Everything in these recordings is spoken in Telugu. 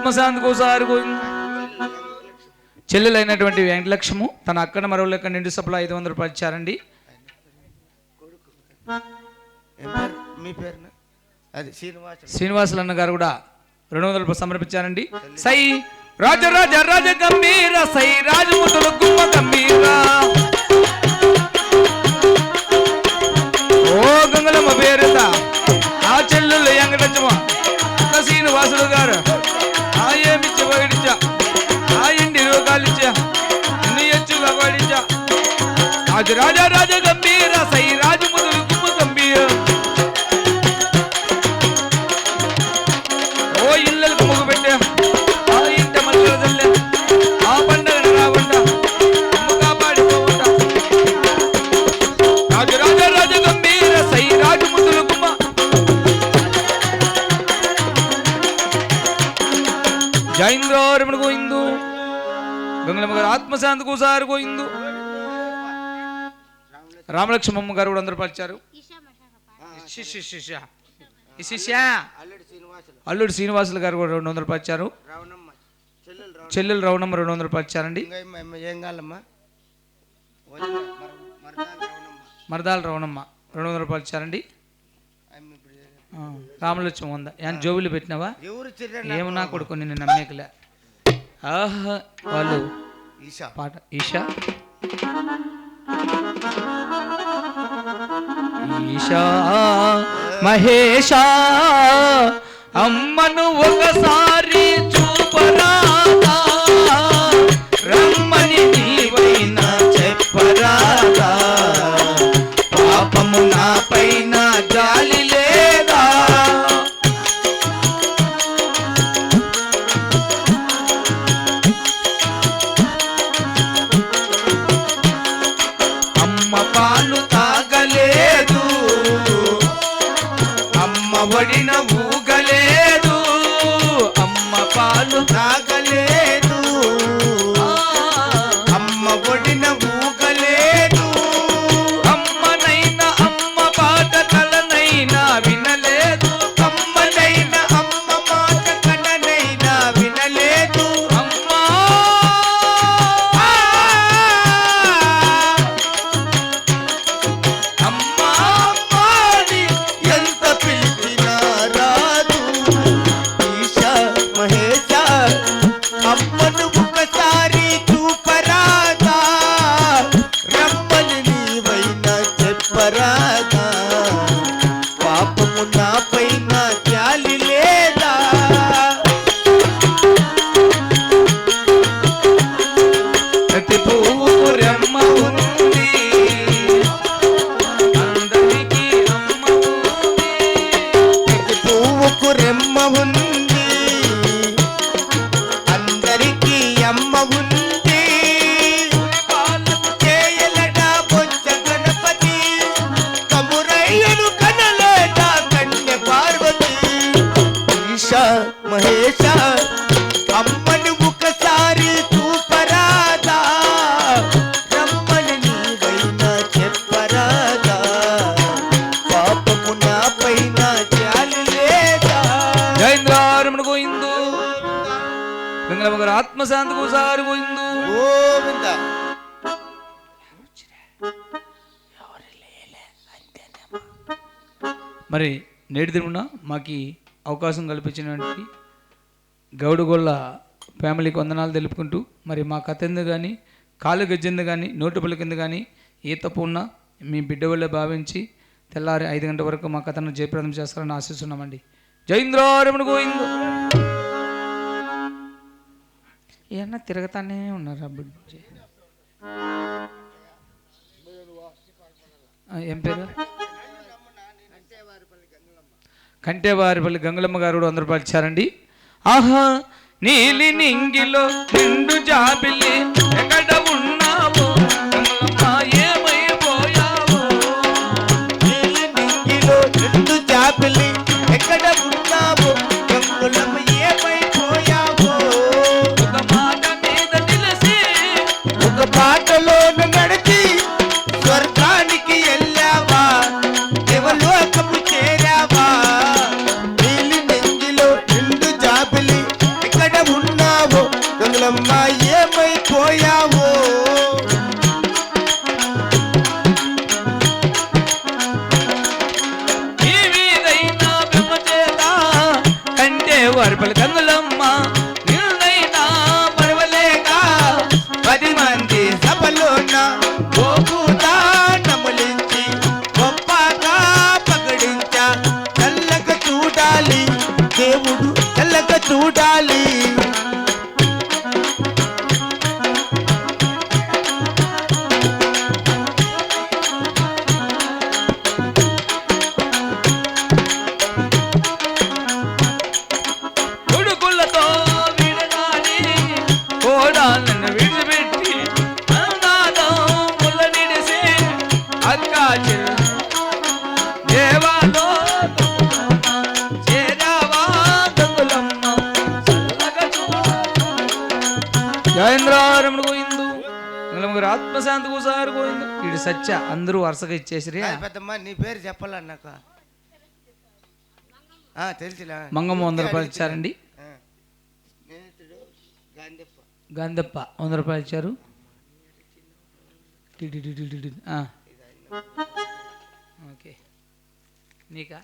ఆత్మశాంతికి ఒకసారి చెల్లెలైనటువంటి వెంకటలక్ష్ము తన అక్కడ మరో లెక్క నిండు సభలో 500 రూపాయలు ఇచ్చారండి. శ్రీనివాసులు అన్న గారు కూడా 200 రూపాయలు సమర్పించారండి. సై రాజరాజ రాజ గంభీర సై రాజముతులు గుమ్మ గంభీర ఓ గంగలమ్మ పేరుత ఆ చెల్లెళ్ళు వెంకటలక్ష్మ శ్రీనివాసులు గారు ఆ ఏమిచ్చ బయటిచ్చా ఆ ఇంటి రోగాలిచ్చా ఎన్ని ఎచ్చుగా బయటిచ్చా రాజు రాజా రాజ గంభీర సై రాజముతులు గుమ్మ గంభీర ఓ ఇళ్ళకు ముగ్గు పెట్టా ఆ ఇంట మల్లెల జల్లె ఆ పండగ రావంట అమ్మ కాపాడిపోవంట రాజు రాజా రాజ గంభీర సై రాజముతులు గుమ్మ జైంద్రమణ గోయిందు గంగలమ్మ గారు ఆత్మశాంతి కూసారు గోయిందు. రామలక్ష్మమ్మ గారు కూడా 100 రూపాయలు ఇచ్చారు. అల్లుడు శ్రీనివాసులు గారు కూడా 200 రూపాయలు ఇచ్చారు. చెల్లెలు రవణమ్మ 200 రూపాయలు ఇచ్చారండి. మరదాల రవణమ్మ 200 రూపాయలు ఇచ్చారండి. రామలక్ష్మి 100 ఏం జోబులు పెట్టినావా ఏమన్నా కొడుకు నిన్ను నమ్మేకలే. ఆహా వాళ్ళు పాట ఈషా ఈషా మహేషా అమ్మను ఒకసారి చూపరాదా రమ్మని నీవైనా చెప్పరాదా పాపము నా పైన జాలి లేదా అమ్మ పాలు తాగలేదు అమ్మ వడిన ఊగలేదు అమ్మ పాలు తాగలేదు అమ్మ వడిన ఊగలేదు అమ్మనైనా అమ్మ పాట కలనైనా వినలేదు అమ్మనైనా అమ్మ మాట కలనైనా వినలేదు అమ్మా అమ్మా అమ్మాని ఎంత పిలిచినా రాదు ఈశా మహేశ అమ్మను ఒకసారి చూపరాదా రమ్మని నీవైనా చెప్పరాదా పాపము నా పైన జాలి లేదా ప్రతి పువ్వుకు రెమ్మ ఉంది అందరికీ అమ్మ ఉంది ప్రతి పువ్వుకు రెమ్మ ఉంది అందరికీ అమ్మ ఉంది చేయలడా బొచ్చ గణపతి కమురయ్యను కనలేదా కన్య పార్వతి ఈశా మహేశ అమ్మను ఒకసారి చూపరాదా రమ్మని నీవైనా చెప్పరాదా పాపము నా పైన జాలి లేదా. జైంద్రమణ గోయిందు గంగలమ్మ గారు ఆత్మశాంతి ఒకసారి గోయిందు గోవింద. మరి నేటి దిన మాకు అవకాశం కల్పించినటువంటి గౌడుగొల్ల ఫ్యామిలీకి వందనాలు తెలుపుకుంటూ మరి మా కథ ఎందుకు కానీ కాలు గజ్జెందు కానీ నోటు పలికింది కానీ ఏ తప్పు ఉన్నా మీ బిడ్డ వల్లే భావించి తెల్లారి 5 గంటల వరకు మా కథను జయప్రదం చేస్తారని ఆశిస్తున్నామండి. జైంద్రమణ గోయిందు. ఏమన్నా తిరగతానే ఉన్నారు బిడ్డ. ఏం పేరు కంటేవారిపల్లి గంగులమ్మ గారు కూడా 100 రూపాయలు ఇచ్చారండి. ఆహా నీలి నింగిలో నిండు జాబిల్లి ఎక్కడ ఉన్నావు గంగులమ్మ ఏమైపోయావు నీలి నింగిలో నిండు జాబిల్లి ఎక్కడ ఉన్నావు గంగులమ్మ ఏమైపోయావు ఒక మాట మీద నిలిసి ఒక పాటలోను నడిచి స్వర్గానికి వెళ్ళావా దేవలోకము చేరావా నీలి నింగిలో నిండు జాబిలి ఎక్కడ విడిచిపెట్టి అన్నాదమ్ముల నిడిసి అక్క దేవాలో చేరావా దొంగులమ్మ జయేంద్రారముడు పోయిందు ఆత్మశాంతి కూసారు పోయింది వీడు సత్య అందరూ వరుసగా ఇచ్చేసిరి. పెద్దమ్మ నీ పేరు చెప్పాల నాకు తెలిసిలా. మంగమ్మ 100 రూపాయలు ఇచ్చారండి. గాంధప్ప 100 రూపాయలు ఇచ్చారు. ఓకే నీకా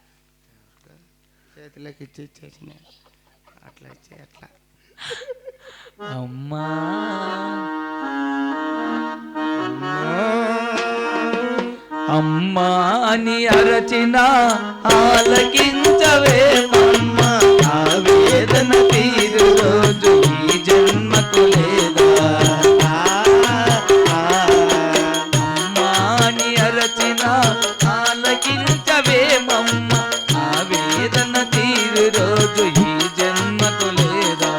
చేతిలోకి ఇచ్చేసిన అట్లా ఇచ్చే అట్లా అమ్మా అమ్మా అని అరచిన ఆలకించవే మమ్మ ఆ వేదన తీరు రోజు ఈ జన్మకు లేదా. అమ్మా అని అరచిన ఆలకించవే మమ్మ ఆ వేదన తీరు రోజు ఈ జన్మకు లేదా.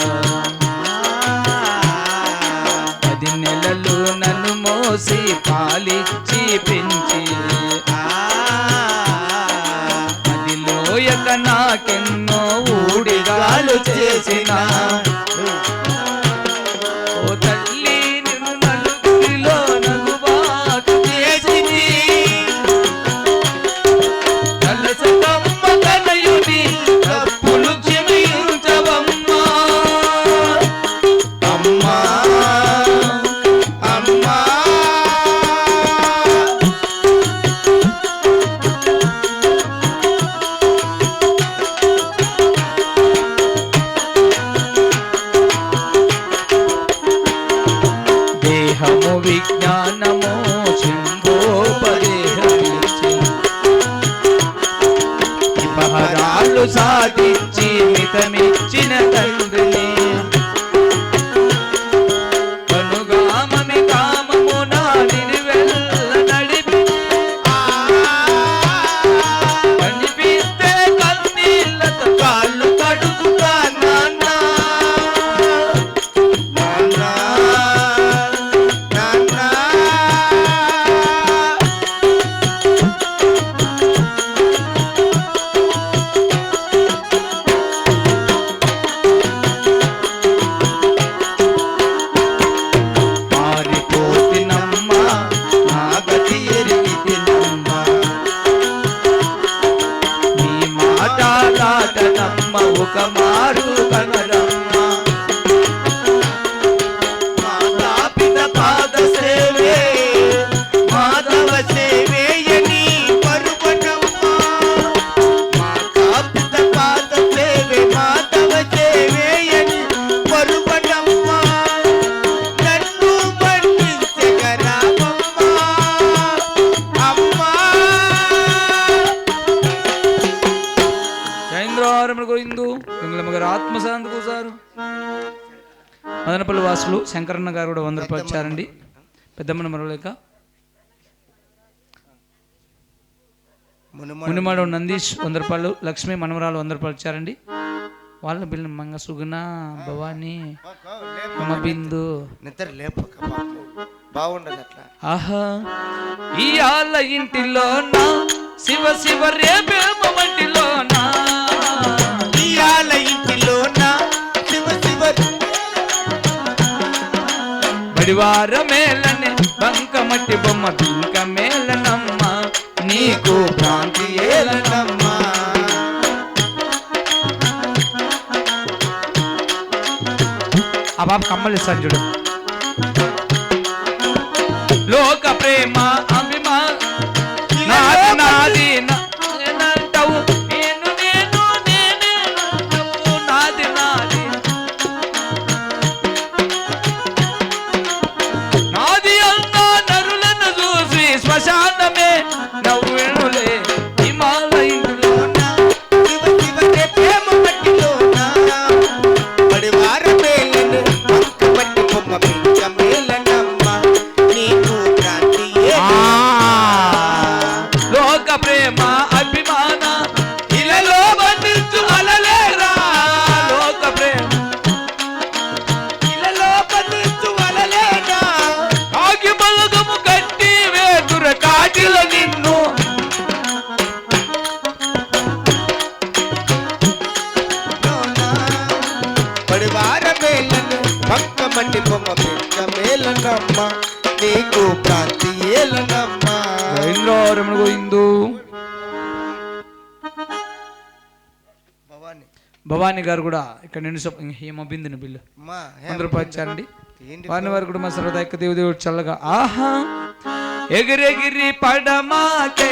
10 నెలలు నన్ను మోసి పాలిచ్చి పెంచి అదిలోయక నాకెన్నో ఊడిగాలు చేసిన ఓ తల్లి నిన్ను నలుగురిలో నగుబాటు చేసింది కలసకమ్మ కనయుని తప్పులు క్షమించవమ్మా. అమ్మా అమ్మా దేహము విజ్ఞానము శంభోపదేహమిచ్చి విపహరాలు సాధించి మితమిచ్చిన తండ్రిని కనుగామమి కామము నాడిని వెళ్ళ నడిపి కనిపిస్తే కన్నీళ్ళతో కాళ్ళు కడుగుతా నాన్న. మారిపోతినమ్మా నా గతి ఎరిగితినమ్మా నీ మాట దాటనమ్మ ఒక మారు కనరమ్మా. మాతా పిత పాద సేవే మాధవ సేవేయని పరుపటమ్మా. మాతా పిత పాద సేవే మాధవ సేవేయని పరుపటమ్మా. నన్ను మన్నించగరావమ్మా అమ్మా. జయేంద్రారముడు గోవిందు వెంగళమ్మ గారు ఆత్మశాంతి కూసారు. మదనపల్లి వాసులు శంకరన్న గారు కూడా 100 రూపాయలు ఇచ్చారండి. పెద్దమ్మన మరలేక మునిమాడు నందీష్ 100 రూపాయలు, లక్ష్మి మనవరాలు 100 రూపాయలు ఇచ్చారండి. వాళ్ళ బిల్లు మంగ సుగుణ భవాని అమ్మ బిందు నిద్ర లేపక బాగుండదు అట్లా. ఆహా ఇయాల ఇంటిలోనా శివ శివ రేపేమ మంటిలోనా ఇయాల ఇంటిలోనా శివ శివ బడివార మేలనే బంకమట్టి బొమ్మ పింక మేలనమ్మ నీకు భ్రాంతి ఏలనమ్మా. ఆ బాబు కమ్మలు ఇస్తాను చూడు. లోక ప్రేమ అభిమా నాది నాది నేనంటావు నేను నేను నేనేనంటావు నాది నాది నాది అన్నా నరులను చూసి శ్మశానమే నవ్వులే హిమాలయంలోన శివ శివ ప్రేమ పట్టిలోనా పడివార మేలను పక్క పట్టి బొమ్మ పింఛ మేల ఏలనమ్మా నీకు ప్రాంతి ఏలనమ్మా గోవిందో రమణ గోవిందు. భవాని భవానీ గారు కూడా ఇక్కడ నిండు హేమబిందుని బిల్లు అమ్మా 100 రూపాయలు ఇచ్చారండి. ఏంటి వారిని వారు కూడా మా సరదా యొక్క దేవుడు చల్లగా ఆహా ఎగిరెగిరి పడమాకే